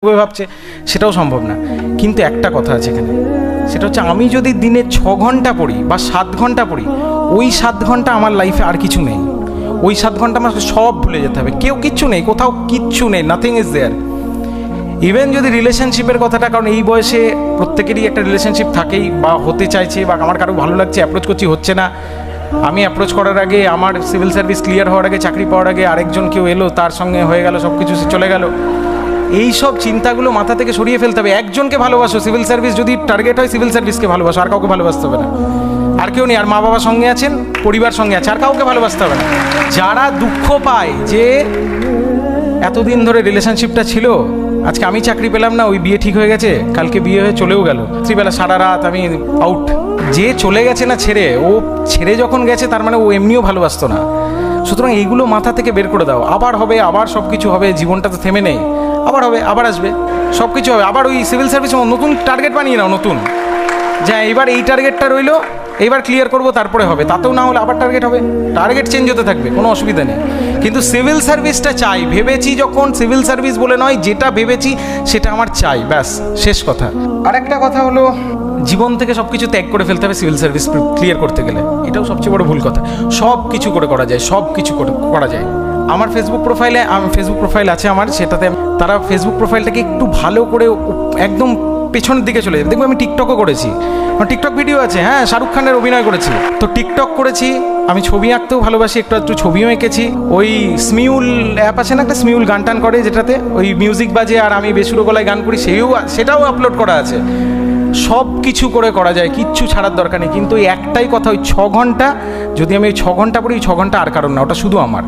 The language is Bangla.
ভাবছে, সেটাও সম্ভব না। কিন্তু একটা কথা আছে এখানে, সেটা হচ্ছে আমি যদি দিনে 6 ঘন্টা পড়ি বা 7 ঘন্টা পড়ি, ওই 7 ঘন্টা আমার লাইফে আর কিছু নেই। ওই 7 ঘন্টা আমাকে সব ভুলে যেতে হবে, কেউ কিচ্ছু নেই, কোথাও কিচ্ছু নেই, নাথিং ইজ দেয়ার। ইভেন যদি রিলেশনশিপের কথাটা, কারণ এই বয়সে প্রত্যেকেরই একটা রিলেশনশিপ থাকেই, বা হতে চাইছে, বা আমার কারো ভালো লাগছে, অ্যাপ্রোচ করছি, হচ্ছে না। আমি অ্যাপ্রোচ করার আগে, আমার সিভিল সার্ভিস ক্লিয়ার হওয়ার আগে, চাকরি পাওয়ার আগে আরেকজন কেউ এলো, তার সঙ্গে হয়ে গেল, সব কিছু চলে গেল। এই সব চিন্তাগুলো মাথা থেকে সরিয়ে ফেলতে হবে। একজনকে ভালোবাসো, সিভিল সার্ভিস যদি টার্গেট হয়, সিভিল সার্ভিসকে ভালোবাসো, আর কাউকে ভালোবাসতে হবে না। আর কেউ নেই, আর মা বাবার সঙ্গে আছেন, পরিবার সঙ্গে আছে, আর কাউকে ভালোবাসতে হবে না। যারা দুঃখ পায় যে এতদিন ধরে রিলেশনশিপটা ছিল, আজকে আমি চাকরি পেলাম না, ওই বিয়ে ঠিক হয়ে গেছে, কালকে বিয়ে হয়ে চলেও গেল, রাত্রিবেলা সারা রাত আমি আউট, যে চলে গেছে না ছেড়ে, ও ছেড়ে যখন গেছে তার মানে ও এমনিও ভালোবাসতো না। সুতরাং এইগুলো মাথা থেকে বের করে দাও। আবার হবে, আবার সব কিছু হবে, জীবনটা তো থেমে নেই, আবার হবে, আবার আসবে, সব কিছু হবে। আবার ওই সিভিল সার্ভিস নতুন টার্গেট বানিয়ে নাও, নতুন, যা এবার এই টার্গেটটা রইলো, এইবার ক্লিয়ার করবো, তারপরে হবে, তাতেও না হলে আবার টার্গেট হবে, টার্গেট চেঞ্জ হতে থাকবে, কোনো অসুবিধা নেই। কিন্তু সিভিল সার্ভিসটা চাই, ভেবেছি যখন, সিভিল সার্ভিস বলে নয়, যেটা ভেবেছি সেটা আমার চাই, ব্যাস, শেষ কথা। আরেকটা কথা হলো, জীবন থেকে সব কিছু ত্যাগ করে ফেলতে হবে সিভিল সার্ভিস ক্লিয়ার করতে গেলে, এটাও সবচেয়ে বড় ভুল কথা। সব কিছু করে করা যায়, সব কিছু করে করা যায়। আমার ফেসবুক প্রোফাইল আছে আমার, সেটাতে তারা ফেসবুক প্রোফাইলটাকে একটু ভালো করে একদম পেছনের দিকে চলে যাবে। দেখবো আমি টিকটকও করেছি, আমার টিকটক ভিডিও আছে, হ্যাঁ, শাহরুখ খানের অভিনয় করেছি, তো টিকটক করেছি। আমি ছবি আঁকতেও ভালোবাসি, একটু ছবিও এঁকেছি। ওই স্মিউল অ্যাপ আছে না, একটা স্মিউল গান টান করে, যেটাতে ওই মিউজিক বাজে আর আমি বেসুরো গলায় গান করি, সেটাও আপলোড করা আছে। সব কিছু করে করা যায়, কিচ্ছু ছাড়ার দরকার নেই। কিন্তু ওই একটাই কথা, ওই 6 ঘন্টা যদি আমি ওই 6 ঘন্টা পড়ি, ওই 6 ঘন্টা আর কারণ না, ওটা শুধু আমার।